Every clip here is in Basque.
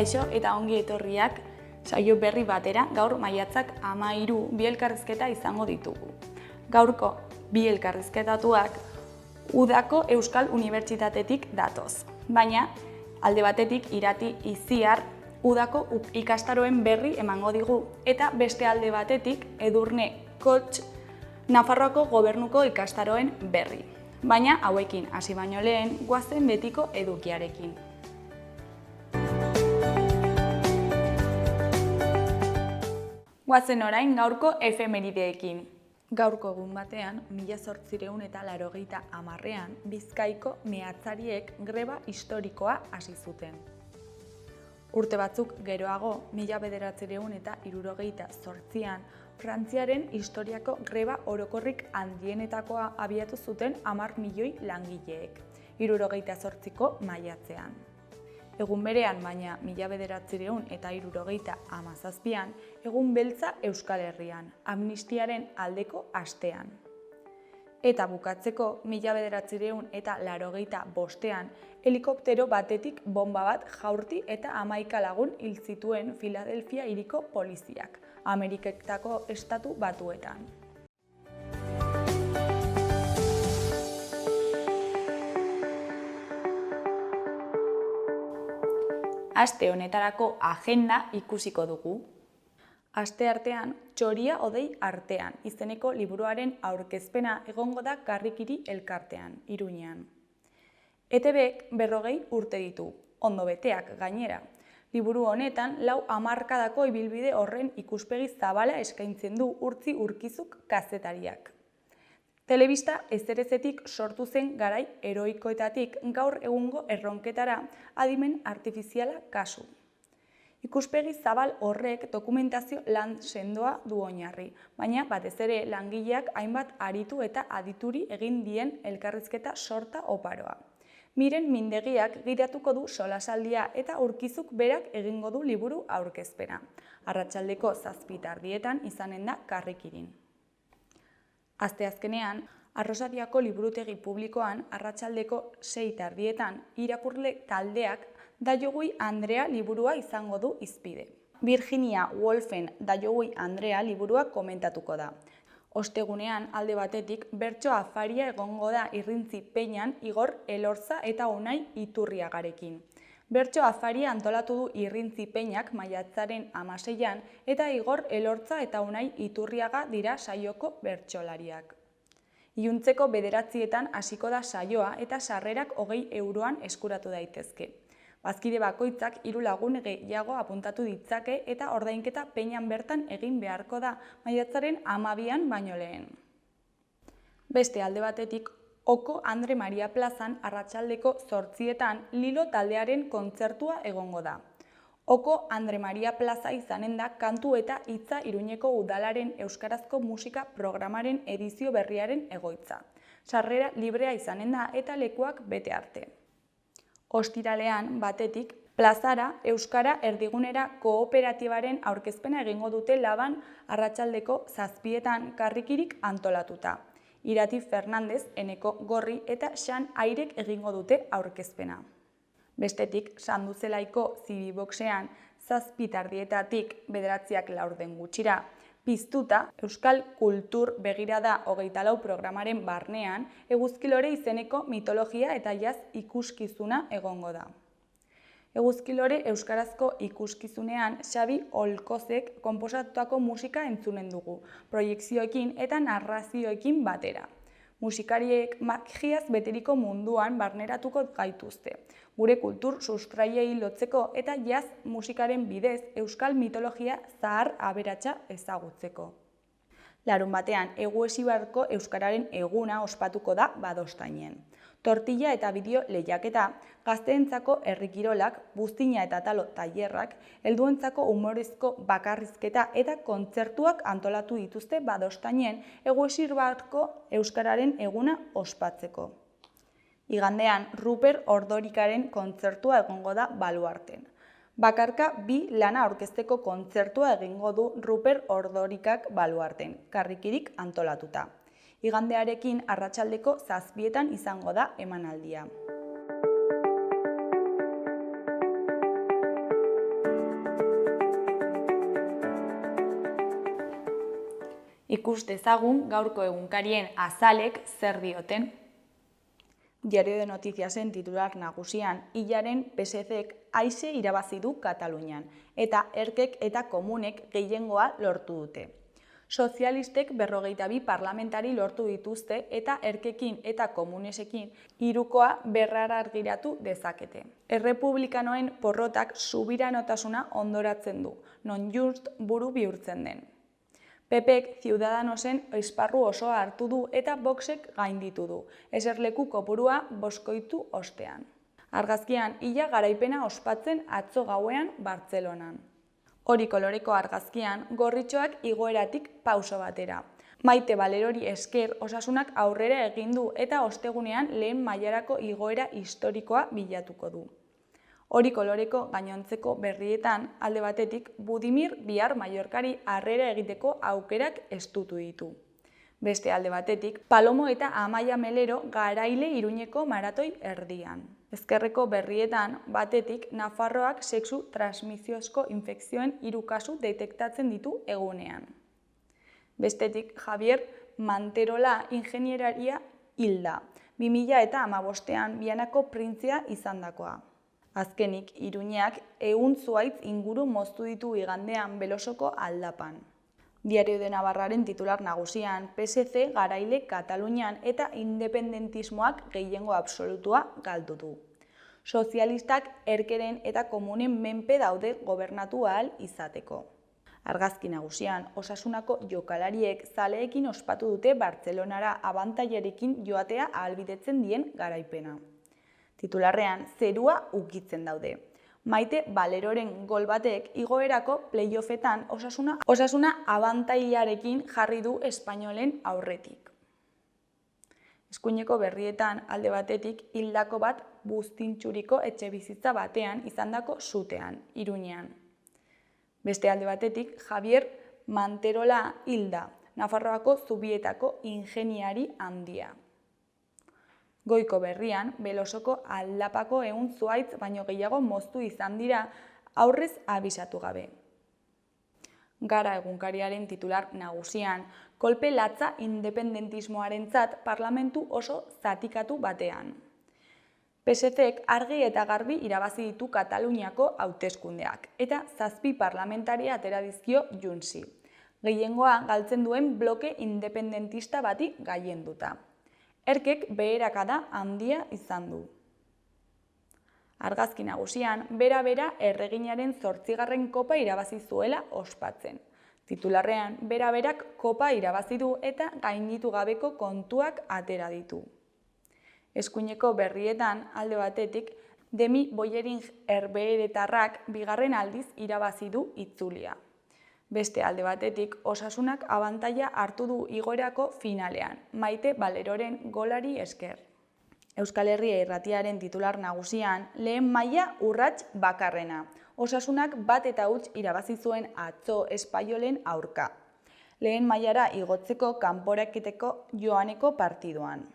Kaixo eta ongi etorriak saio berri batera, gaur maiatzak 13 bi elkarrizketa izango ditugu. Gaurko bi elkarrizketatuak Udako Euskal Unibertsitatetik datoz, baina alde batetik Irati Iziar Udako ikastaroen berri emango digu eta beste alde batetik Edurne Kotx Nafarroako Gobernuko ikastaroen berri. Baina hauekin hasi baino lehen goazen betiko edukiarekin. Goazen orain gaurko efemerideekin. Gaurko egun batean, 1880ean, Bizkaiko meatzariek greba historikoa hasi zuten. Urte batzuk geroago, 1978an, Frantziaren historiako greba orokorrik handienetakoa abiatu zuten 10 milioi langileek, 78ko maiatzean. Egun berean, baina 1977an, egun beltza Euskal Herrian, amnistiaren aldeko astean. Eta bukatzeko, 1985an, helikoptero batetik bomba bat jaurti eta 11 lagun hil zituen Filadelfia hiriko poliziak, Ameriketako Estatu Batuetan. Aste honetarako agenda ikusiko dugu. Asteartean, Txoria hodei artean, izeneko liburuaren aurkezpena egongo da Karrikiri elkartean, Iruñean. ETBek 40 urte ditu, ondo beteak gainera. Liburu honetan, 4 hamarkadako ibilbide horren ikuspegi zabala eskaintzen du Urtzi Urkizuk kazetariak. Telebista ezerezetik sortu zen garai heroikoetatik gaur egungo erronketara adimen artifiziala kasu. Ikuspegi zabal horrek dokumentazio lan sendoa du oinarri, baina batez ere langileak hainbat aritu eta adituri egin dien elkarrizketa sorta oparoa. Miren Mindegiak gidatuko du solasaldia eta Urkizuk berak egingo du liburu aurkezpena. Arratsaldeko 7:00 izanen da Karrikirin. Asteazkenean, Arrosariako liburutegi publikoan arratsaldeko 6:30 irakurle taldeak Daiogui Andrea liburua izango du hizpide. Virginia Woolfen Daiogui Andrea liburua komentatuko da. Ostegunean alde batetik bertso afaria egongo da Irrintzi Peñan Igor Elorza eta Unai Iturriagarekin. Bertso afaria antolatu du Irrintzi Peñak maiatzaren 16an eta Igor Elorza eta Unai Iturriaga dira saioko bertsolariak. Iluntzeko 9:00 hasiko da saioa eta sarrerak 20 euroan eskuratu daitezke. Bazkide bakoitzak 3 lagun gehiago apuntatu ditzake eta ordainketa Peñan bertan egin beharko da maiatzaren 12an baino lehen. Beste alde batetik, Oko Andre Maria plazan arratsaldeko 8:00 Lilo taldearen kontzertua egongo da. Oko Andre Maria plaza izanen da kantu eta hitza Iruñeko udalaren euskarazko musika programaren edizio berriaren egoitza. Sarrera librea izanen da eta lekuak bete arte. Ostiralean batetik, plazara Euskara Erdigunera kooperatibaren aurkezpena egingo dute Laban arratsaldeko 7:00 Karrikirik antolatuta. Irati Fernandez, Eneko Gorri eta Xan Airek egingo dute aurkezpena. Bestetik, Sanduzelaiko Zibiboxean 7:30 9:40 gutxira, piztuta Euskal Kultur Begirada 24 programaren barnean Eguzkilore izeneko mitologia eta jazz ikuskizuna egongo da. Eguzkilore euskarazko ikuskizunean Xabi Olkozek konposatutako musika entzunen dugu, proiekzioekin eta narrazioekin batera. Musikariek magiaz beteriko munduan barneratuko gaituzte, gure kultur sustraiei lotzeko eta jazz musikaren bidez euskal mitologia zahar aberatsa ezagutzeko. Larunbatean, Egu Esibarko Euskararen eguna ospatuko da Badostainen. Tortilla eta bideo lehiaketa, gazteentzako herrikirolak, buztina eta talo tailerrak, helduentzako humorezko bakarrizketa eta kontzertuak antolatu dituzte Badostainen Egu Esibarko Euskararen eguna ospatzeko. Igandean, Ruper Ordorikaren kontzertua egongo da Baluarten. Bakarka 2 lana aurkezteko kontzertua egingo du Ruper Ordorikak Baluarten, Karrikirik antolatuta. Igandearekin arratsaldeko 7:00 izango da emanaldia. Ikus dezagun gaurko egunkarien azalek zer dioten. Diario de Notiziasen titular nagusian, hilaren PSC-ek aise irabazi du Katalunian, eta erkek eta komunek gehiengoa lortu dute. Sozialistek 52 parlamentari lortu dituzte eta erkekin eta komunesekin hirukoa berrargiratu dezakete. Errepublikanoen porrotak subiranotasuna ondoratzen du, non just buru bihurtzen den. PPek Ciudadanosen esparru osoa hartu du eta Voxek gainditu du, eserleku kopurua boskoitu ostean. Argazkian, illa garaipena ospatzen atzo gauean Bartzelonan. Hori koloreko argazkian, gorritxoak igoeratik pauso batera. Maite Valerori esker osasunak aurrera egin du eta ostegunean lehen mailarako igoera historikoa bilatuko du. Hori koloreko gainontzeko berrietan, alde batetik, Budimir bihar Mallorcari harrera egiteko aukerak estutu ditu. Beste alde batetik, Palomo eta Amaia Melero garaile Iruñeko maratoi erdian. Ezkerreko berrietan, batetik, Nafarroak sexu transmisiozko infekzioen 3 kasu detektatzen ditu egunean. Bestetik, Javier Manterola ingenieraria hilda, 2015ean Bianako printzea izandakoa. Azkenik, Iruñeak 100 zuhaitz inguru moztu ditu igandean Belosoko aldapan. Diario de Navarraren titular nagusian, PSC garaile Katalunian eta independentismoak gehiengo absolutua galdu du. Sozialistak erkeren eta komunen menpe daude gobernatu ahal izateko. Argazki nagusian, Osasunako jokalariek zaleekin ospatu dute Bartzelonara abantailarekin joatea ahalbidetzen dien garaipena. Titularrean, zerua ukitzen daude. Maite Valeroren gol batek igoerako playoffetan osasuna abantailarekin jarri du espainolen aurretik. Eskuineko berrietan alde batetik hildako bat buztintxuriko etxebizitza batean izandako sutean, Iruñean. Beste alde batetik Javier Manterola hilda, Nafarroako Zubietako ingeniari handia. Goiko berrian, Belosoko aldapako 100 zuhaitz baino gehiago moztu izan dira aurrez abisatu gabe. Gara egunkariaren titular nagusian, kolpe latza independentismoarentzat parlamentu oso zatikatu batean. PSC-ek argi eta garbi irabazi ditu Kataluniako hauteskundeak eta 7 parlamentaria atera dizkio Junsi. Gehiengoa galtzen duen bloke independentista bati gailenduta. Erkek beherakada handia izan du. Argazki nagusian, bera-bera erreginaren 8. kopa irabazi zuela ospatzen. Titularrean, bera-berak kopa irabazi du eta gainditu gabeko kontuak atera ditu. Eskuineko berrietan, alde batetik, Demi Boyering herbeheretarrak 2. aldiz irabazi du itzulia. Beste alde batetik, Osasunak abantaila hartu du igoerako finalean, Maite Valeroren golari esker. Euskal Herria Irratiaren titular nagusian, lehen maila urrats bakarrena. Osasunak 1-0 irabazi zuen atzo Espainolen aurka. Lehen mailara igotzeko kanporaketeko joaneko partiduan.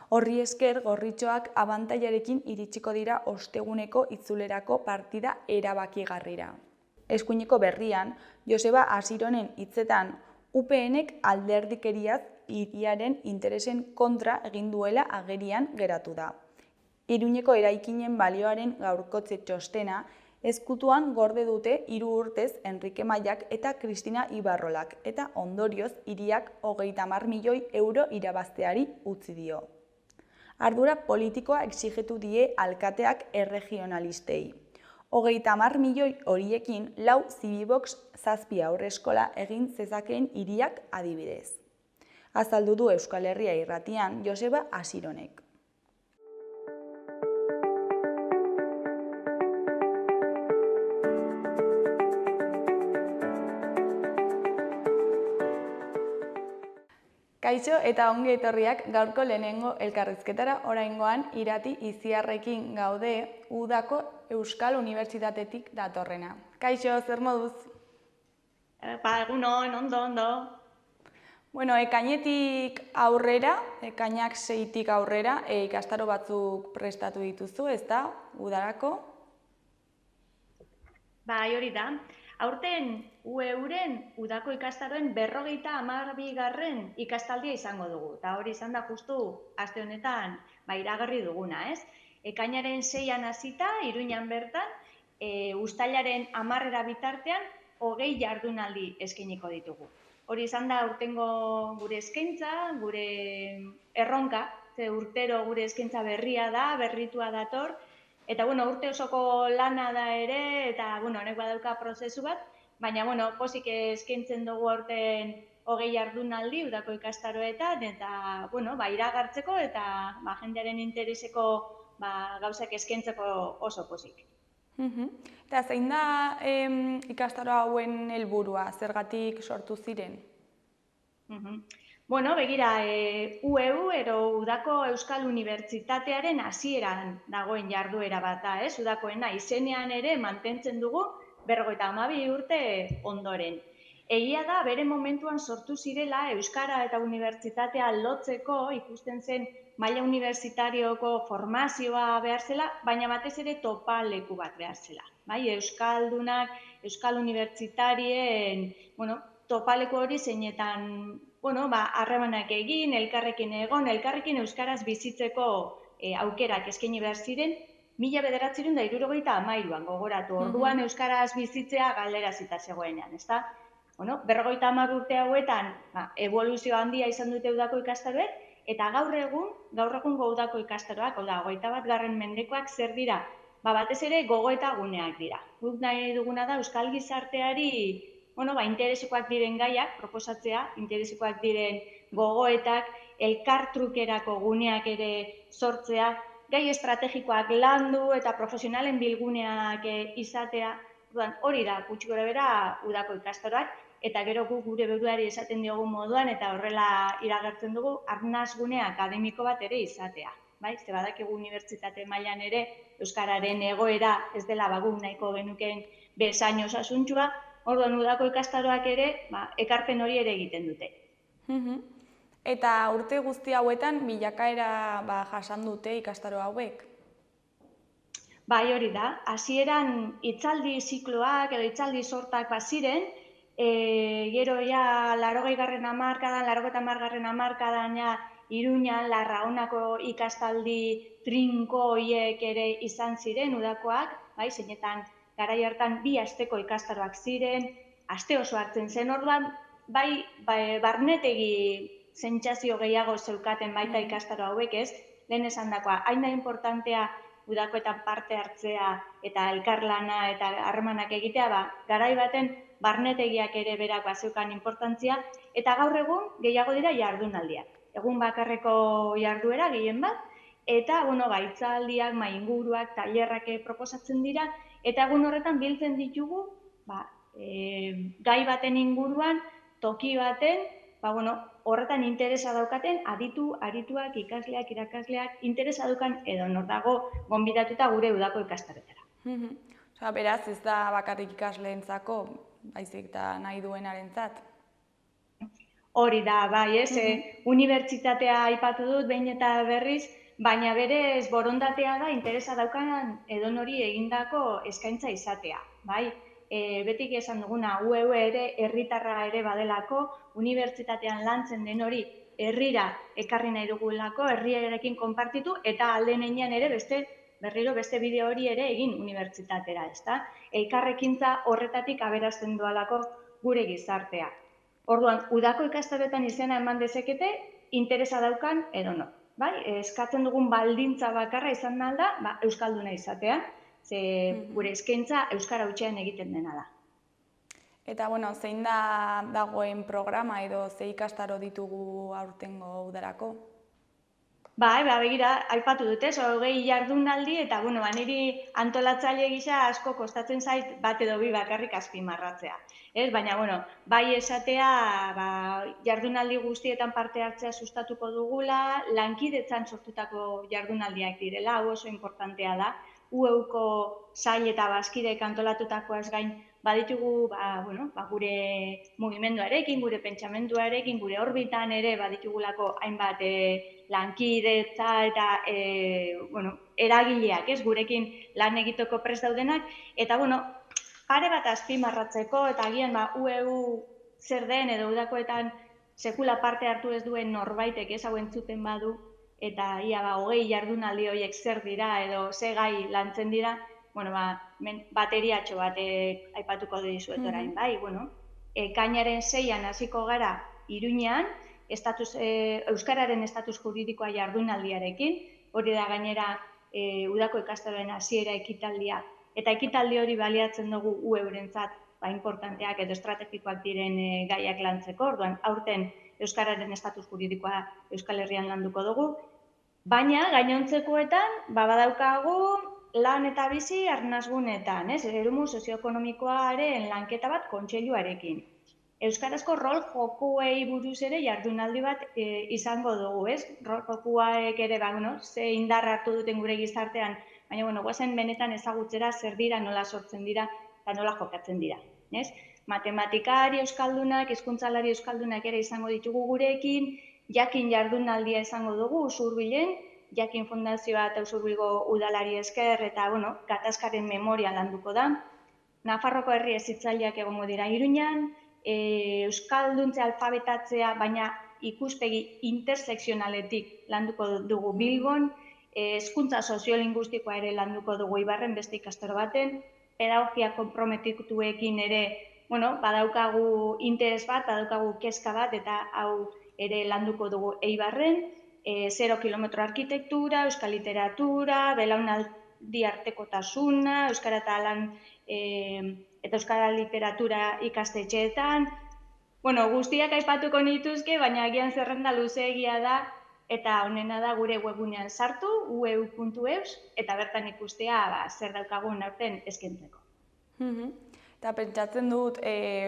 Horri esker gorritxoak abantailarekin iritsiko dira osteguneko itzulerako partida erabakigarrira. Eskuineko berrian, Joseba Asironen hitzetan, UPN-ek alderdikeriaz hiriaren interesen kontra egin duela agerian geratu da. Iruñeko eraikinen balioaren gaurkotze txostena, ezkutuan gorde dute 3 urtez Enrique Mailak eta Cristina Ibarrolak, eta ondorioz hiriak 30 milioi euro irabazteari utzi dio. Ardura politikoa exigetu die alkateak erregionalistei. 30 milioi horiekin 4 Zibibox 7 haurreskola egin zezakeen hiriak adibidez. Azaldu du Euskal Herria Irratian Joseba Asironek. Kaixo eta ongi etorriak gaurko lehenengo elkarrizketara, oraingoan Irati Iziarrekin gaude Udako Euskal Unibertsitatetik datorrena. Kaixo, zer moduz? Egunon, ondo. Bueno, ekainetik aurrera, ekainak 6tik aurrera, ikastaro batzuk prestatu dituzu, ezta, udarako? Bai, hori da. Aurten UEUren udako ikastaroen 52. ikastaldia izango dugu. Eta hori izan da justu aste honetan iragarri duguna, ez? Ekainaren 6an hasita, Iruñan bertan, uztailaren 10 bitartean 20 jardunaldi eskainiko ditugu. Hori izan da urtengo gure eskaintza, gure erronka, ze urtero gure eskaintza berria da, berritua dator, eta urte osoko lana da ere, eta honek badauka prozesu bat, baina pozik eskaintzen dugu aurten 20 jardunaldi udako ikastaroetan, eta iragartzeko eta jendearen intereseko gauzak eskaintzeko oso pozik. Eta zein da ikastaro hauen helburua, zergatik sortu ziren? Begira, UEU ero Udako Euskal Unibertsitatearen hasieran dagoen jarduera bat da, ez? Udakoena izenean ere mantentzen dugu 52 urte ondoren. Egia da, bere momentuan sortu zirela Euskara eta Unibertsitatea lotzeko ikusten zen maila unibertsitarioko formazioa behar zela, baina batez ere topaleku bat behar zela. Euskaldunak, Euskal Unibertsitarien, topaleku hori zeinetan harremanak egin, elkarrekin egon, elkarrekin euskaraz bizitzeko aukerak eskaini behar ziren, 1973an gogoratu, orduan euskaraz bizitzea galderazita zegoenean, ezta? 50 urte hauetan eboluzio handia izan dute udako ikastaroek, eta gaur egun udako ikastaroak, 21. mendekoak zer dira? Batez ere gogoeta guneak dira. Guk nahi duguna da euskal gizarteari interesekoak diren gaiak proposatzea, interesekoak diren gogoetak, elkartrukerako guneak ere sortzea, gai estrategikoak landu eta profesionalen bilguneak izatea. Hori da, gutxi gorabehera udako ikastaroak, eta gero gure buruari esaten diogun moduan, eta horrela iragartzen dugu, arnasgune akademiko bat ere izatea. Ze badakigu unibertsitate mailan ere, euskararen egoera ez dela guk nahiko genukeen bezain osasuntxua, orduan udako ikastaroak ere, ekarpen hori ere egiten dute. Eta urte guzti hauetan bilakaera jasan dute ikastaro hauek? Bai, hori da. Hasieran hitzaldi zikloak edo hitzaldi sortak baziren, gero 80. hamarkadan Iruñan, Larraonako ikastaldi trinko hiek ere izan ziren udakoak, zeinetan garai hartan 2 asteko ikastaroak ziren, aste oso hartzen zen, orduan, barnetegi sentsazio gehiago zeukaten baita ikastaro hauek, ez? Lehen esandakoa, hain da importantea udakoetan parte hartzea eta elkarlana eta harremanak egitea, garai baten barnetegiak ere berak zeukan importantzia, eta gaur egun gehiago dira jardunaldiak. Egun bakarreko jarduera gehien bat, eta hitzaldiak, inguruak, tailerrak proposatzen dira, eta egun horretan biltzen ditugu gai baten inguruan, toki baten, horretan interesa daukaten arituak, ikasleak, irakasleak, interesa daukan edo nor dago gonbidatuta gure udako ikastaroetara. Beraz, ez da bakarrik ikasleentzako, baizik eta nahi duenarentzat. Hori da, unibertsitatea aipatu dut behin eta berriz, baina berez borondatea da interesa daukan edonori egindako eskaintza izatea. Betik esan duguna, UEU ere herritarra ere badelako, unibertsitatean lantzen den hori herrira ekarri nahi dugulako, herriarekin konpartitu, eta alde neinean ere berriro beste bideo hori ere egin unibertsitatera, ezta? Elkarrekintza horretatik aberazten doalako gure gizartea. Orduan, udako ikastaroetan izena eman dezakete, interesa daukan edo no. Eskatzen dugun baldintza bakarra izan da, euskalduna izatea, ze gure eskaintza euskara hutsean egiten dena da. Eta, zein da dagoen programa edo ze ikastaro ditugu aurtengo udarako? Begira, aipatu dute, 20 jardunaldi, eta, niri antolatzaile gisa asko kostatzen zait bat edo bi bakarrik azpimarratzea. Baina, esatea, jardunaldi guztietan parte hartzea sustatuko dugula, lankidetzan sortutako jardunaldiak direla, hau oso importantea da, UEUko sail eta bazkideek antolatutakoaz gain, baditugu gure mugimenduarekin, gure pentsamenduarekin, gure orbitan ere baditugulako hainbat lankidetza eta eragileak, gurekin lan egiteko prest daudenak, eta pare bat azpimarratzeko, eta agian UEU zer den edo udakoetan sekula parte hartu ez duen norbaitek ez hau entzuten badu, eta ia 20 jardunaldi horiek zer dira edo ze gai lantzen dira, bueno, bateriatxo bat aipatuko dizuet orain, bai, bueno, ekainaren 6an hasiko gara Iruñean, euskararen estatus juridikoa jardunaldiarekin, hori da gainera udako ikastaroen hasiera ekitaldia, eta ekitaldi hori baliatzen dugu UEurentzat importanteak edo estrategikoak diren gaiak lantzeko, orduan aurten euskararen estatus juridikoa Euskal Herrian landuko dugu, baina gainontzekoetan badaukagu lan eta bizi arnasgunetan, eremu sozioekonomikoaren lanketa bat kontseiluarekin. Euskarazko rol jokuei buruz ere jardunaldi bat izango dugu, ez? Rol jokuak ere, ze indarra hartu duten gure gizartean, baina, guazen benetan ezagutzera zer dira, nola sortzen dira, eta nola jokatzen dira, ez? Matematikari euskaldunak, hizkuntzalari euskaldunak ere izango ditugu gurekin, jakin jardunaldia izango dugu Usurbilen, jakin fundazioa eta Usurbilgo udalari esker, eta, gatazkaren memoria landuko da. Nafarroko herri hezitzaileak egongo dira Iruñan, euskalduntze alfabetatzea, baina ikuspegi intersekzionaletik landuko dugu Bilbon, hezkuntza soziolinguistikoa ere landuko dugu Ibarren beste ikastaro baten, pedagogia konprometituekin ere, badaukagu interes bat, badaukagu kezka bat, eta hau ere landuko dugu Eibarren, 0 kilometro arkitektura, euskal literatura, belaunaldi artekotasuna, euskara eta lan eta euskara literatura ikastetxeetan. Guztiak aipatuko nituzke, baina agian zerrenda luzeegia da, eta honena da gure webunean sartu, ueu.eus, eta bertan ikustea zer daukagun aurten eskaintzeko. Eta pentsatzen dut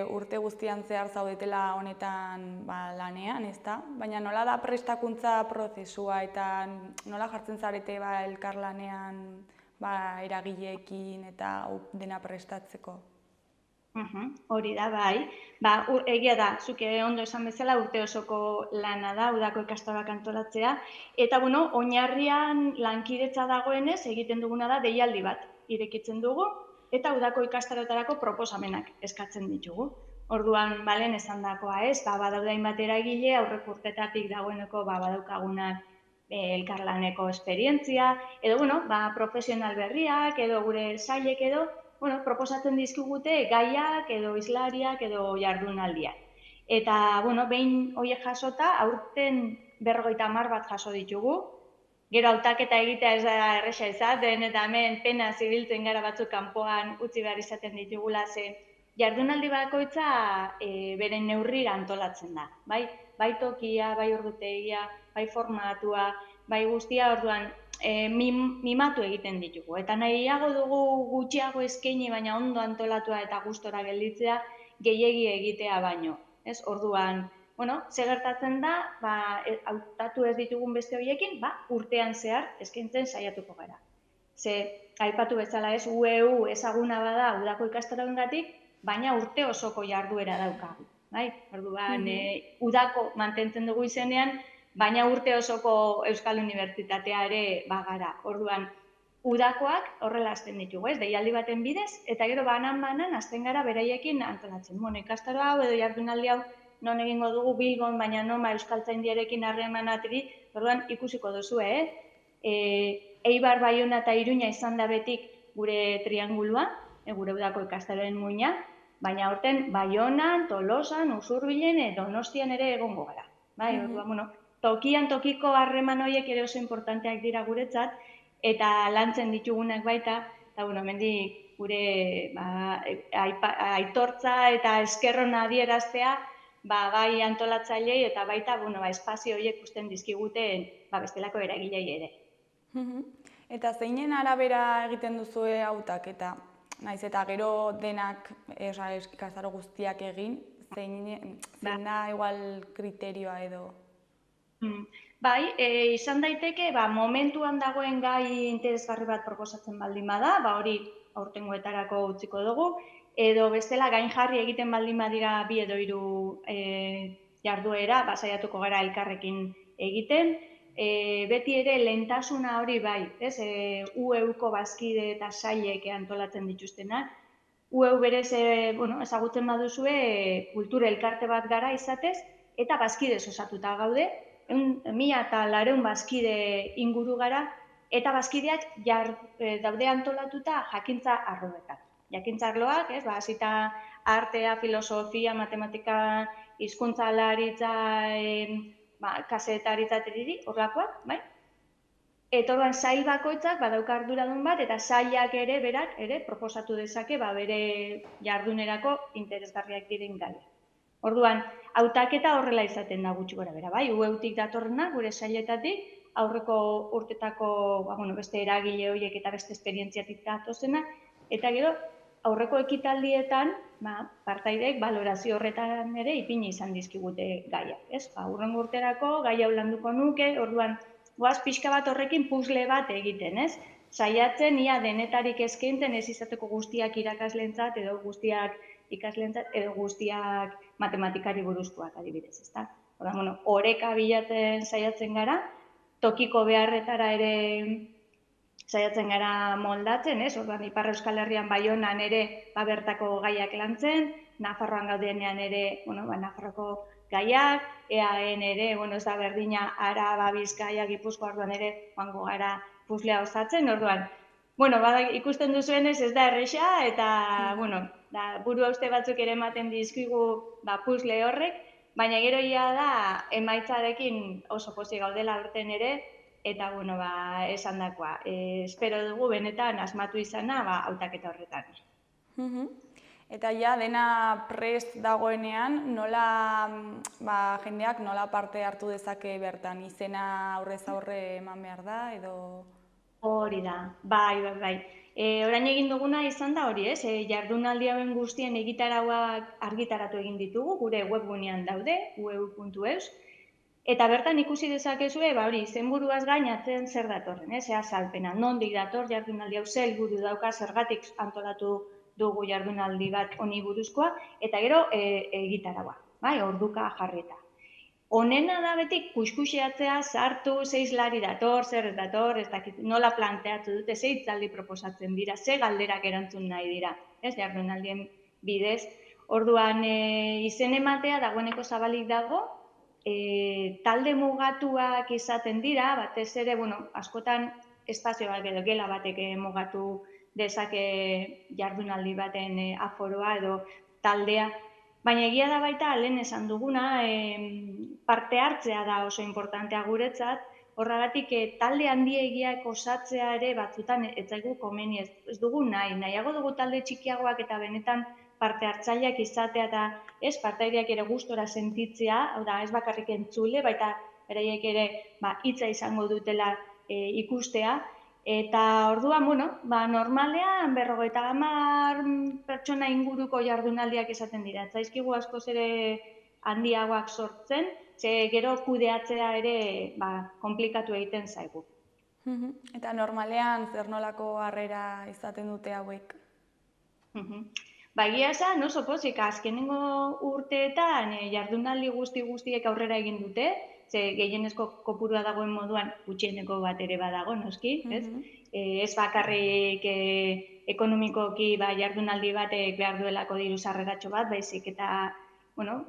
urte guztian zehar zaudetela honetan lanean, ezta? Baina nola da prestakuntza prozesua eta nola jartzen zarete elkarlanean eragileekin eta dena prestatzeko? Hori da, bai. Egia da, zuk ondo esan bezala urte osoko lana da, udako ikastaroak antolatzea. Eta, oinarrian lankidetza dagoenez egiten duguna da deialdi bat irekitzen dugu, eta udako ikastaroetarako proposamenak eskatzen ditugu. Orduan, balen esandakoa ez, badaude hainbat eragile, aurreko urtetatik dagoeneko badaukagunak elkarlaneko esperientzia, edo, profesional berriak, edo gure sailek edo, proposatzen dizkigute gaiak edo islariak edo jardunaldiak. Eta, behin horiek jasota, aurten 50 bat jaso ditugu. Gero hautaketa egitea ez da erresa izaten, eta hemen pena zibiltzen gara batzuk kanpoan utzi behar izaten ditugula, ze jardunaldi bakoitza beren neurrira antolatzen da. Bai tokia, bai ordutegia, bai formatua, bai guztia, orduan mimatu egiten ditugu. Eta nahiago dugu gutxiago eskaini, baina ondo antolatua eta gustora gelditzea gehiegi egitea baino. Orduan, ze gertatzen da, hautatu ez ditugun beste horiekin, urtean zehar eskaintzen saiatuko gara. Ze, aipatu bezala ez, UEU ezaguna bada udako ikastaroengatik, baina urte osoko jarduera daukagu. Orduan, udako mantentzen dugu izenean, baina urte osoko Euskal Unibertsitatea ere bagara. Orduan, udakoak horrela hasten ditugu, deialdi baten bidez, eta gero banan hasten gara beraiekin antolatzen. Ikastaro hau edo jardunaldi hau non egingo dugu Bilbon, baina noma Euskaltzaindiarekin harremanatri, orduan ikusiko duzu, Eibar, Baiona eta Iruña izan da betik gure triangulua, gure udako ikastaroen muina, baina aurten Baionan, Tolosan, Usurbilen, Donostian ere egongo gara. Orduan, tokian tokiko harreman horiek ere oso importanteak dira guretzat, eta lantzen ditugunak baita, eta hemendik gure aitortza eta eskerrona adieraztea, bai antolatzailei eta baita espazio horiek usten dizkiguten bestelako eragilei ere. Eta zeinen arabera egiten duzue hautaketa? Naiz eta gero denak ikastaro guztiak egin, zein da igual kriterioa edo? Bai, izan daiteke, momentuan dagoen gai interesgarri bat proposatzen baldin bada, hori aurtengoetarako utziko dugu, edo bestela gain jarri egiten baldin badira 2 edo 3 jarduera, saiatuko gara elkarrekin egiten, beti ere lehentasuna hori bai, UEUko bazkide eta sailek antolatzen dituztenak, UEU berez, ezagutzen baduzue, kultura elkarte bat gara izatez, eta bazkidez osatuta gaude, 1.200 bazkide inguru gara, eta bazkideak daude antolatuta jakintza arloetan. Jakintza arloak, hasita artea, filosofia, matematika, hizkuntzalaritza, kazetaritza, horlakoak, bai? Eta orduan sail bakoitzak badauka arduradun bat eta sailak ere berak ere proposatu dezake bere jardunerako interesgarriak diren gaiak. Orduan, hautaketa horrela izaten da gutxi gorabehera, bai? UEUtik datorrena gure sailetatik, aurreko urtetako beste eragile horiek eta beste esperientziatik datozena, eta gero aurreko ekitaldietan, partaideek balorazio horretan ere ipini izan dizkigute gaiak, ez? Hurrengo urterako gai hau landuko nuke, orduan goaz pixka bat horrekin puzzle bat egiten, ez? Saiatzen ia denetarik eskaintzen ez izateko guztiak irakaslentzat edo guztiak ikaslentzat edo guztiak matematikari buruzkoak adibidez, ezta? Orduan, oreka bilatzen saiatzen gara, tokiko beharretara ere saiatzen gara moldatzen, ez? Orduan, Ipar Euskal Herrian Baionan ere bertako gaiak lantzen, Nafarroan gaudenean ere, Nafarroko gaiak, EAN ere, ez da berdina Araba, Bizkaia, Gipuzkoa, orduan ere, joango gara puzzlea osatzen, orduan. Ikusten duzuenez ez da erresa, eta, buru hauste batzuk ere ematen dizkigu puzzle horrek, baina gero ia da emaitzarekin oso pozik gaudela urten ere, eta, esan dakoa. Espero dugu benetan asmatu izana hautaketa horretan. Eta ja, dena prest dagoenean, nola jendeak nola parte hartu dezake bertan? Izena aurrez aurre eman behar da, edo... Hori da, bai. Orain egin duguna izan da hori, ez? Jardunaldi hauen guztien egitarauak argitaratu egin ditugu, gure webgunean daude, ueu.eus, eta bertan ikusi dezakezue, izenburuaz gain atzean zer datorren, ez? Azalpena, nondik dator jardunaldi hau, ze helburu dauka, zergatik antolatu dugu jardunaldi bat honi buruzkoa, eta gero egitaraua, orduka jarrita. Honena da betik kuskuxeatzea, sartu, ze hizlari dator, zer ez dator, ez dakit nola planteatu dute, ze hitzaldi proposatzen dira, ze galderak erantzun nahi dira, ez jardunaldien bidez. Orduan, izen ematea dagoeneko zabalik dago, talde mugatuak izaten dira, batez ere, askotan espazio bat edo gela batek mugatu dezake jardunaldi baten aforoa edo taldea. Baina egia da baita, lehen esan duguna, parte hartzea da oso importantea guretzat, horregatik talde handiegiak osatzea ere batzutan ez zaigu komeni ez dugu nahiago dugu talde txikiagoak eta benetan parte hartzaileak izatea eta ez partaideak ere gustora sentitzea, hau da ez bakarrik entzule, baita beraiek ere hitza izango dutela ikustea. Eta orduan, normalean 50 pertsona inguruko jardunaldiak esaten dira. Zaizkigu askoz ere handiagoak sortzen, ze gero kudeatzea ere komplikatu egiten zaigu. Eta normalean zer nolako harrera izaten dute hauek? Egia esan, oso pozik, azkenengo urteetan jardunaldi guztiek aurrera egin dute, ze gehienezko kopurua dagoen moduan gutxieneko bat ere badago, noski, ez? Ez bakarrik ekonomikoki jardunaldi batek behar duelako diru sarreratxo bat, baizik eta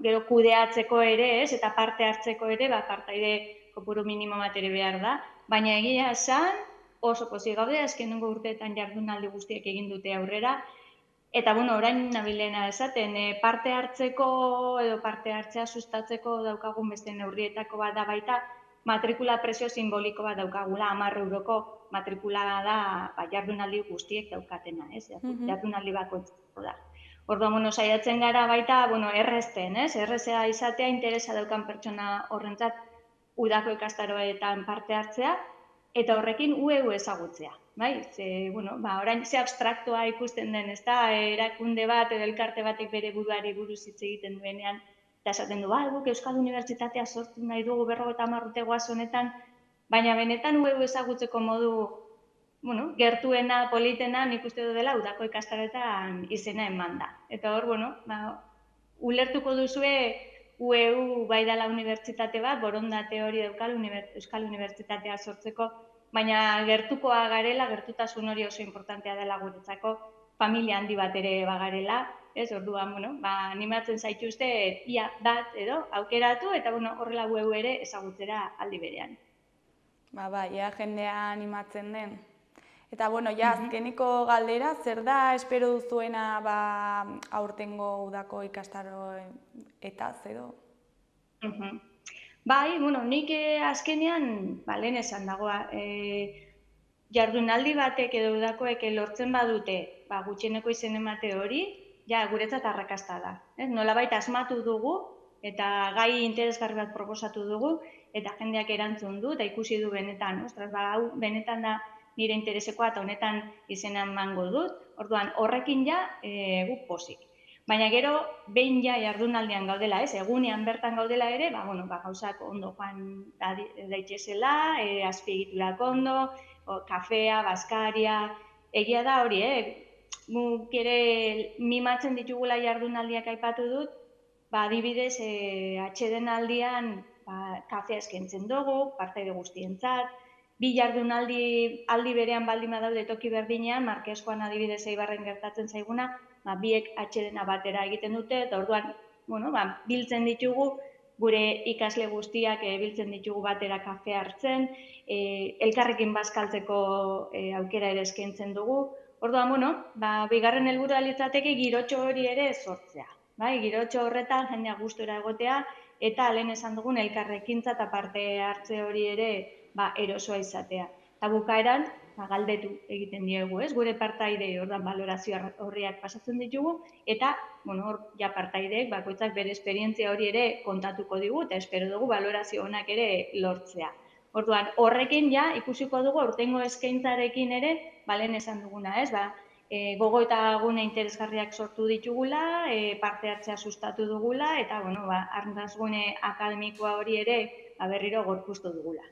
gero kudeatzeko ere, ez? Eta parte hartzeko ere, partaide kopuru minimo bat ere behar da. Baina egia esan, oso pozik gaude, azkenengo urteetan jardunaldi guztiek egin dute aurrera, eta, orain nabilena esaten, parte hartzeko edo parte hartzea sustatzeko daukagun beste neurrietako bat da baita, matrikula prezio simboliko bat daukagula, 10 euroko matrikula da jardunaldi guztiek daukatena, ez? Jardunaldi bakoitzeko da. Orduan, saiatzen gara baita, errezten, ez? Errezea izatea, interesa daukan pertsona horrentzat udako ikastaroetan parte hartzea, eta horrekin UEU ezagutzea. Orain ze abstraktoa ikusten den, ez da, erakunde bat edo elkarte batek bere buruari buruz hitz egiten duenean, eta esaten du, guk Euskal Unibertsitatea sortu nahi dugu 50 urte goaz honetan, baina benetan UEU ezagutzeko modu, gertuena, politena, nik uste dela udako ikastaroetan izena eman da. Eta hor, ulertuko duzue UEU bai dela unibertsitate bat, borondate hori daukal Euskal Unibertsitatea sortzeko, baina gertukoa garela, gertutasun hori oso importantea dela guretzako, familia handi bat ere bagarela, ez, orduan, animatzen zaituzte ia bat edo aukeratu eta horrela web ere ezagutzera aldi berean. Ja jendea animatzen den. Eta, azkeniko galdera, zer da espero duzuena aurtengo udako ikastaro eta edo? Bai, nik azkenean, lehen esan dagoa, jardunaldi batek edo udakoek lortzen badute, gutxieneko izen emate hori, guretzat arrakasta da. Nolabait asmatu dugu eta gai interesgarri bat proposatu dugu eta jendeak erantzun du eta ikusi du benetan, hau benetan da nire interesekoa eta honetan izena emango dut, orduan horrekin guk pozik. Baina gero, behin jardunaldian gaudela, egunean bertan gaudela ere, gauzak ondo joan daitezela, azpiegiturak ondo, kafea, bazkaria, egia da hori, guk ere mimatzen ditugula jardunaldiak aipatu dut, adibidez, atxeden aldian kafea eskaintzen dugu, partaide guztientzat, bi jardunaldi aldi berean baldin badaude toki berdinean, Markeskoan adibidez Eibarren gertatzen zaiguna, biek atxedena batera egiten dute, eta orduan, biltzen ditugu, gure ikasle guztiak biltzen ditugu batera kafea hartzen, elkarrekin bazkaltzeko aukera ere eskaintzen dugu. Orduan, bigarren helburua litzateke girotxo hori ere sortzea. Girotxo horretan jendea gustura egotea, eta lehen esan dugun elkarrekintza eta parte hartze hori ere erosoa izatea. Eta bukaeran, galdetu egiten diegu, gure partaidei ordan balorazio horriak pasatzen ditugu, eta partaideek bakoitzak bere esperientzia hori ere kontatuko digu, eta espero dugu balorazio onak ere lortzea. Orduan, horrekin ikusiko dugu aurtengo eskaintzarekin ere, lehen esan duguna, gogo eta gune interesgarriak sortu ditugula, parte hartzea sustatu dugula, eta arnasgune akademikoa hori ere berriro gorpuztu dugula.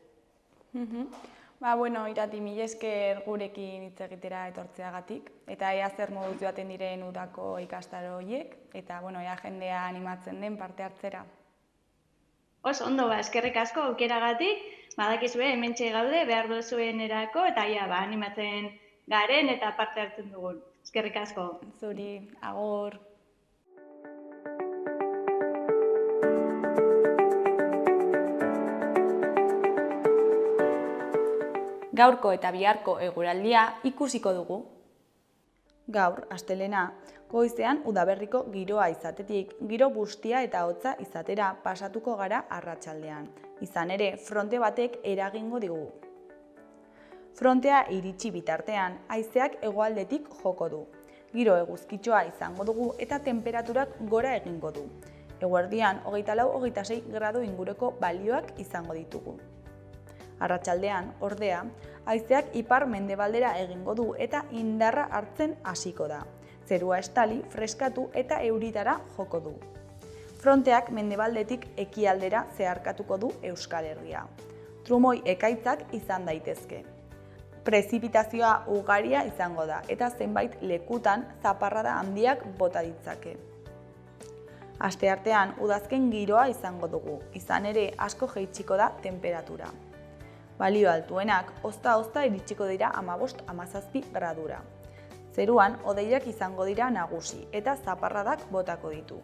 Irati, mila esker gurekin hitz egitera etortzeagatik, eta ea zer moduz joaten diren udako ikastaro horiek, eta ea jendea animatzen den parte hartzera. Oso ondo, eskerrik asko aukeragatik, badakizue hementxe gaude behar duzuenerako, eta animatzen garen eta parte hartzen dugun. Eskerrik asko. Zuri, agur. Gaurko eta biharko eguraldia ikusiko dugu. Gaur, astelena, goizean udaberriko giroa izatetik, giro bustia eta hotza izatera pasatuko gara arratsaldean. Izan ere, fronte batek eragingo digu. Frontea iritsi bitartean, haizeak hegoaldetik joko du. Giro eguzkitxoa izango dugu eta tenperaturak gora egingo du. Eguerdian, 24-26 gradu inguruko balioak izango ditugu. Arratsaldean, ordea, haizeak ipar-mendebaldera egingo du eta indarra hartzen hasiko da. Zerua estali, freskatu eta euritara joko du. Fronteak mendebaldetik ekialdera zeharkatuko du Euskal Herria. Trumoi ekaitzak izan daitezke. Prezipitazioa ugaria izango da eta zenbait lekutan zaparrada handiak bota ditzake. Asteartean udazken giroa izango dugu, izan ere asko jaitsiko da tenperatura. Balio altuenak ozta-ozta iritsiko dira 15-17 gradura. Zeruan hodeiak izango dira nagusi eta zaparradak botako ditu.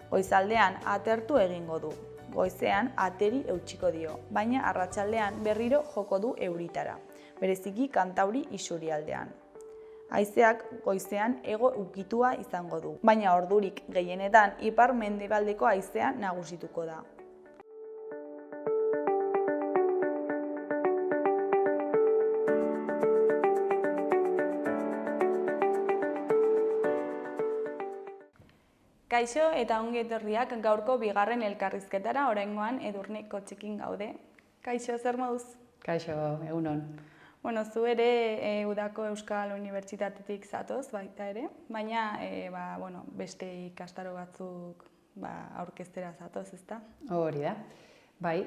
Goizaldean atertu egingo du, goizean ateri eutsiko dio, baina arratsaldean berriro joko du euritara, bereziki Kantauri isurialdean. Haizeak goizean hego ukitua izango du, baina ordurik gehienetan ipar-mendebaldeko haizea nagusituko da. Kaixo eta ongi etorriak gaurko bigarren elkarrizketara, oraingoan Edurne Kotxekin gaude. Kaixo, zer moduz? Kaixo, egunon. Zu ere Udako Euskal Unibertsitatetik zatoz baita ere, baina beste ikastaro batzuk aurkeztera zatoz, ezta? Hori da. Bai,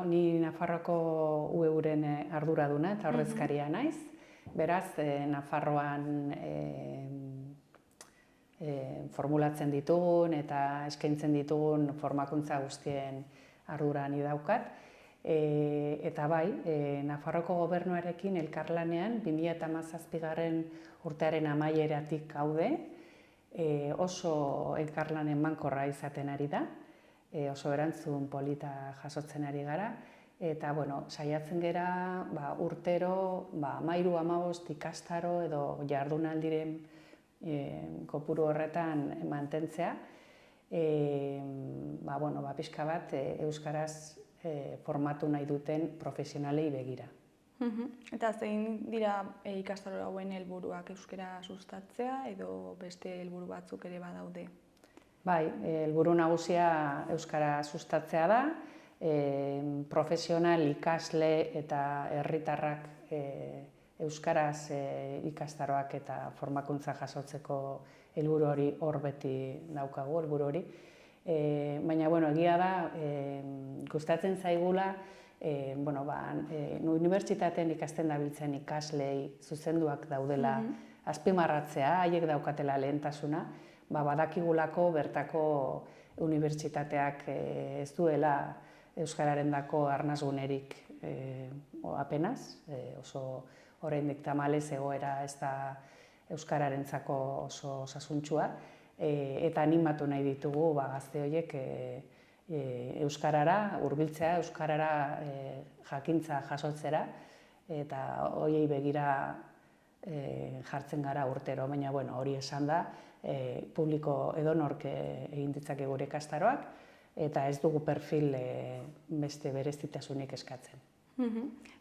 ni Nafarroako UEUren arduraduna eta ordezkaria naiz. Beraz, Nafarroan formulatzen ditugun eta eskaintzen ditugun formakuntza guztien ardura ni daukat. Eta bai, Nafarroako gobernuarekin elkarlanean 2017 urtearen amaieratik gaude, oso elkarlan emankorra izaten ari da, oso erantzun polita jasotzen ari gara, eta saiatzen gera urtero 13-15 ikastaro edo jardunaldiren kopuru horretan mantentzea, pixka bat euskaraz formatu nahi duten profesionalei begira. Eta zein dira ikastaro hauen helburuak, euskara sustatzea edo beste helburu batzuk ere badaude? Bai, helburu nagusia euskara sustatzea da, profesional, ikasle eta herritarrak euskaraz ikastaroak eta formakuntza jasotzeko helburu hori hor beti daukagu, helburu hori. Baina, egia da, gustatzen zaigula, unibertsitatean ikasten dabiltzen ikaslei zuzenduak daudela azpimarratzea, haiek daukatela lehentasuna, badakigulako bertako unibertsitateak ez duela euskararendako arnasgunerik apenas, oso oraindik tamalez egoera ez da euskararentzako oso osasuntsua, eta animatu nahi ditugu gazte horiek euskarara hurbiltzea, euskarara jakintza jasotzera, eta horiei begira jartzen gara urtero, baina hori esan da, publiko edonork egin ditzake gure ikastaroak, eta ez dugu perfil beste berezitasunik eskatzen.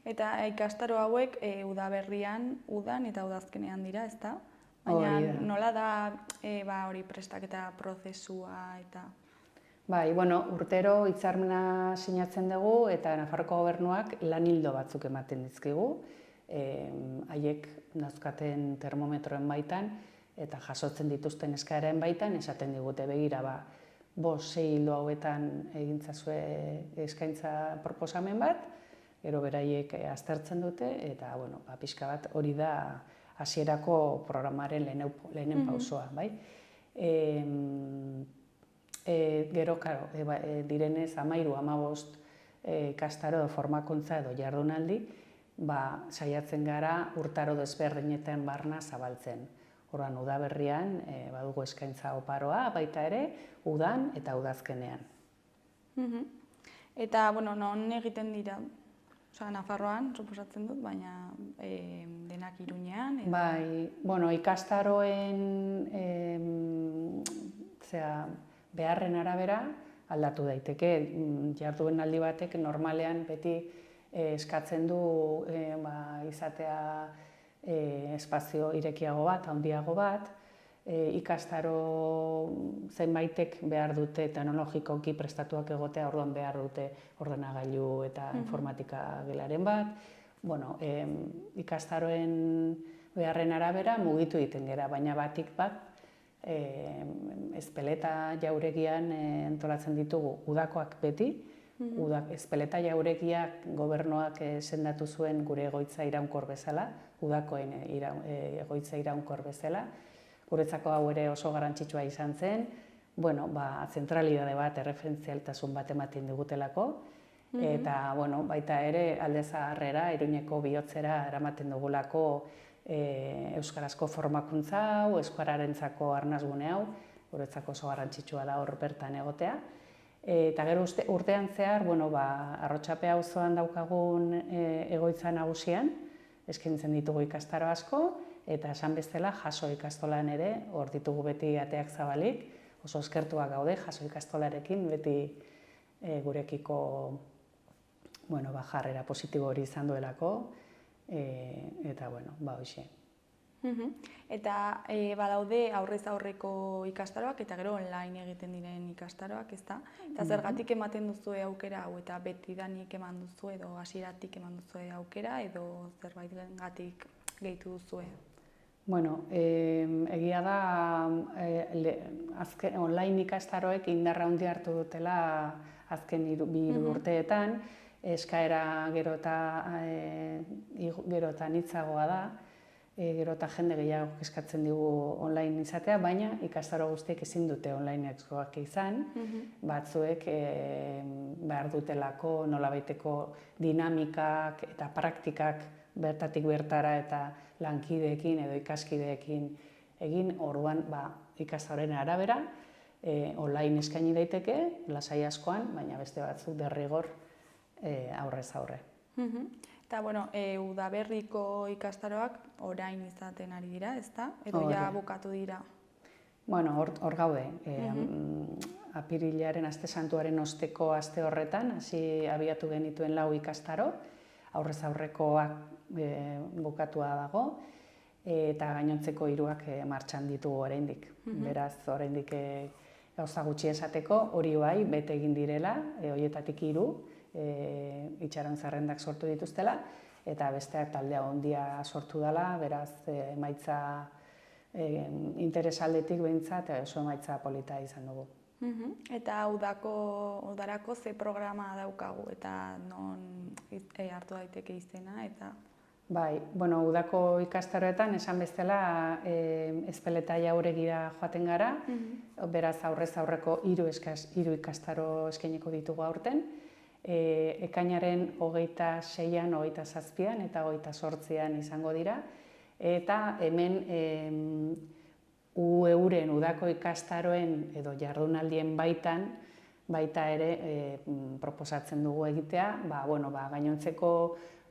Eta ikastaro hauek udaberrian, udan eta udazkenean dira, ezta? Baina nola da hori prestaketa prozesua eta... Bai, urtero hitzarmena sinatzen dugu eta Nafarroako gobernuak lan ildo batzuk ematen dizkigu, haiek dauzkaten termometroen baitan eta jasotzen dituzten eskaeren baitan, esaten digute begira 5-6 ildo hauetan egintzazue eskaintza proposamen bat, gero beraiek aztertzen dute eta pixka bat hori da hasierako programaren lehenen pausoa, bai? Gero, direnez 13-15 ikastaro edo formakuntza edo jardunaldi, saiatzen gara urtaro desberdinetan barna zabaltzen. Orduan, udaberrian badugu eskaintza oparoa, baita ere, udan eta udazkenean. Eta, non egiten dira? Nafarroan, suposatzen dut, baina denak Iruñean? Bai, ikastaroen beharren arabera aldatu daiteke. Jarduen aldi batek normalean beti eskatzen du izatea espazio irekiago bat, handiago bat, ikastaro zenbaitek behar dute teknologikoki prestatuak egotea, orduan behar dute ordenagailu eta informatika gelaren bat. Ikastaroen beharren arabera mugitu egiten gera, baina batik bat ezpeleta jauregian antolatzen ditugu udakoak beti, ezpeleta jauregiak gobernuak sendatu zuen gure egoitza iraunkor bezala, udakoen egoitza iraunkor bezala. Guretzako hau ere oso garrantzitsua izan zen, zentralidade bat, erreferentzialtasun bat ematen digutelako, eta baita ere alde zaharrera, Iruñeko bihotzera eramaten dugulako euskarazko formakuntza hau, euskararentzako arnasgune hau, guretzako oso garrantzitsua da hor bertan egotea. Eta gero urtean zehar, Arrotxape auzoan daukagun egoitza nagusian, eskaintzen ditugu ikastaro asko, eta esan bezala jaso ikastolan ere, hor ditugu beti ateak zabalik, oso eskertuak gaude jaso ikastolarekin, beti gurekiko jarrera positibo hori izan duelako, eta hoxe. Eta badaude aurrez aurreko ikastaroak eta gero online egiten diren ikastaroak, ezta? Eta zergatik ematen duzue aukera hau eta betidanik eman duzu edo hasieratik eman duzue aukera edo zerbaitengatik gehitu duzue? Egia da online ikastaroek indarra handia hartu dutela azken 2 urteetan, eskaera gero eta anitzagoa da, gero eta jende gehiago eskatzen digu online izatea, baina ikastaro guztiek ezin dute onlinekoak izan, batzuek behar dutelako nolabaiteko dinamikak eta praktikak bertatik bertara eta lankideekin edo ikaskideekin egin, orduan ikastaroaren arabera, online eskaini daiteke, lasai askoan, baina beste batzuk derrigor aurrez aurre. Eta, udaberriko ikastaroak orain izaten ari dira, ezta? Edo ja bukatu dira? Bueno, hor gaude. Apirilaren aste santuaren osteko aste horretan, hasi abiatu genituen 4 ikastaro, aurrez aurrekoak bukatua dago, eta gainontzeko 3 martxan ditugu oraindik. Beraz, oraindik gauza gutxi esateko, hori bai, bete egin direla, horietatik 3, itxaron zerrendak sortu dituztela, eta besteak taldea handia sortu dela, beraz, emaitza interesaldetik behintzat, oso emaitza polita izan dugu. Eta udarako ze programa daukagu eta non hartu daiteke izena eta... Bai, udako ikastaroetan esan bezala Ezpeleta Jauregira joaten gara, beraz aurrez aurreko 3 ikastaro eskainiko ditugu aurten, ekainaren 26an, 27an eta 28an izango dira, eta hemen euren udako ikastaroen edo jardunaldien baita ere proposatzen dugu egitea, gainontzeko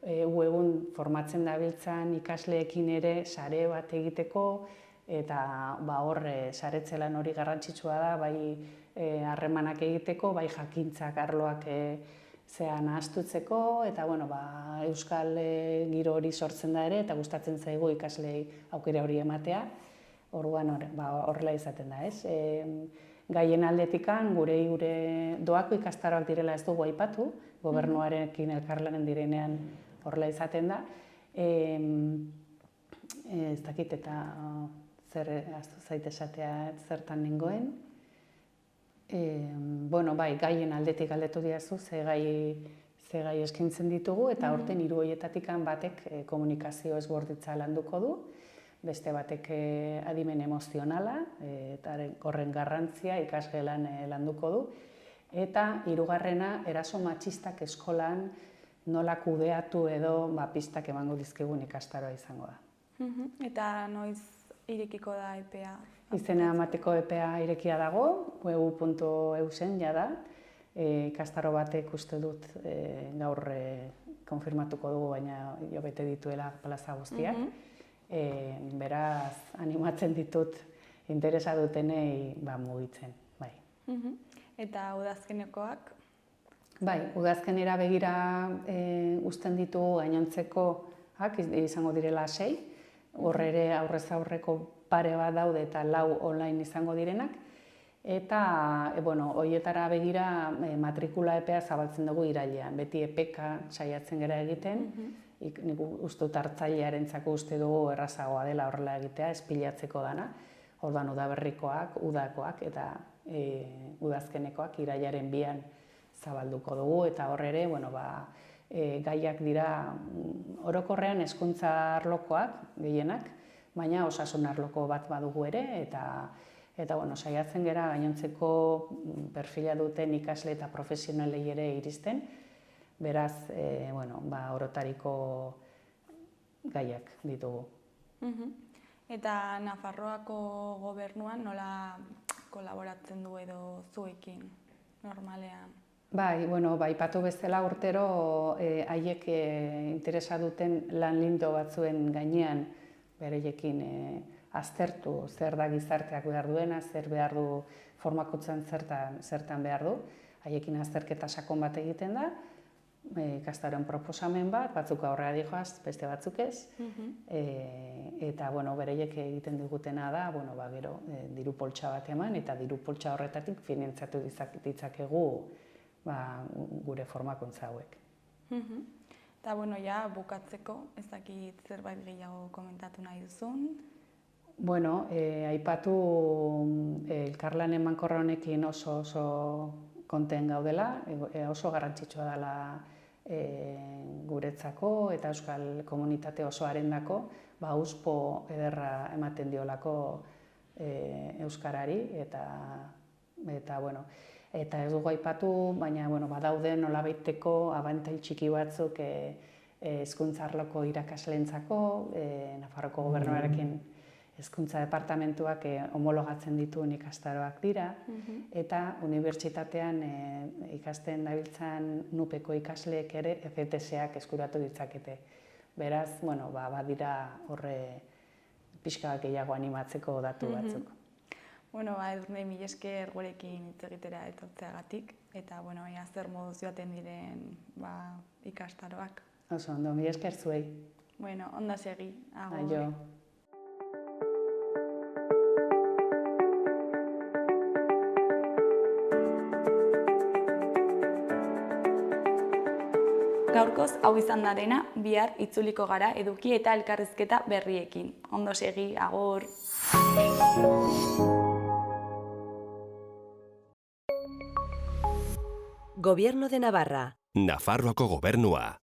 egun formatzen dabiltzan ikasleekin ere sare bat egiteko, eta horre saretzelan hori garrantzitsua da, bai harremanak egiteko, bai jakintzak arloak zean ahaztutzeko, eta euskal giro hori sortzen da ere, eta gustatzen zaigu ikaslei aukera hori ematea, orduan horrela izaten da, ez? Gaien aldetikan, gure doako ikastaroak direla ez dugu aipatu, gobernuarekin elkarlanen direnean horrela izaten da. Ez dakit eta zer ahaztu zait esatea zertan nengoen. Gaien aldetik galdetu diazu, ze gai eskaintzen ditugu, eta aurten 3 horietatik batek komunikazio ezborditza landuko du, beste batek adimen emozionala, eta horren garrantzia ikasgelan landuko du, eta 3. eraso matxistak eskolan nola kudeatu edo pistak emango dizkigun ikastaroa izango da. Eta noiz irekiko da epea? Izena emateko epea irekia dago, www.eusen jada, ikastaro batek uste dut gaur konfirmatuko dugu, baina jo bete dituela plaza guztiak. Beraz, animatzen ditut interesa dutenei mugitzen. Eta udazkenekoak? Bai, udazkenera begira uzten ditugu gainontzekoak izango direla 6, horre ere aurrez aurreko pare bat daude eta 4 online izango direnak, eta horietara begira matrikula epea zabaltzen dugu irailean, beti epeka saiatzen gara egiten, nik uste dut hartzailearentzako uste dugu errazagoa dela horrela egitea, espilatzeko dana, orduan udaberrikoak, udakoak eta udazkenekoak irailaren 2an zabalduko dugu, eta horre ere, gaiak dira orokorrean hezkuntza arlokoak gehienak, baina osasun arloko bat badugu ere, eta saiatzen gara gainontzeko perfila duten ikasle eta profesionalei ere iristen, beraz, orotariko gaiak ditugu. Eta Nafarroako gobernuan nola kolaboratzen du edo zuekin normalean? Bai, aipatu bezala urtero haiek interesa duten lan lindo batzuen gainean bereiekin aztertu zer da gizarteak behar duena, zer behar du formakuntzan zertan behar du. Haiekin azterketa sakon bat egiten da, ikastaroen proposamen bat, batzuk aurrera dijoaz, beste batzuk ez. Eta bereiek egiten digutena da, gero diru poltsa bat eman, eta diru poltsa horretatik finantzatu ditzakegu gure formakuntza hauek. Eta bukatzeko, ez dakit zerbait gehiago komentatu nahi duzun? Aipatu elkarlan emankorra honekin oso konten gaudela, oso garrantzitsua dela guretzako eta euskal komunitate osoarendako, auspo ederra ematen diolako euskarari, eta Eta ez dugu aipatu, baina badaude nolabaiteko abantail txiki batzuk hezkuntza arloko irakasleentzako, Nafarroko gobernuarekin hezkuntza departamentuak homologatzen dituen ikastaroak dira, eta unibertsitatean ikasten dabiltzan nupeko ikasleek ere ECTS-ak eskuratu ditzakete. Beraz, badira horre pixka gehiago animatzeko datu batzuk. Edurne, mila esker gurekin hitz egitera etortzeagatik, eta ea zer moduz joaten diren ikastaroak. Oso ondo, mila esker zuei. Ondo segi. Aio. Gaurkoz hau izan da dena, bihar itzuliko gara eduki eta elkarrizketa berriekin. Ondo segi, agur! Gobierno de Navarra. Nafarroako gobernua.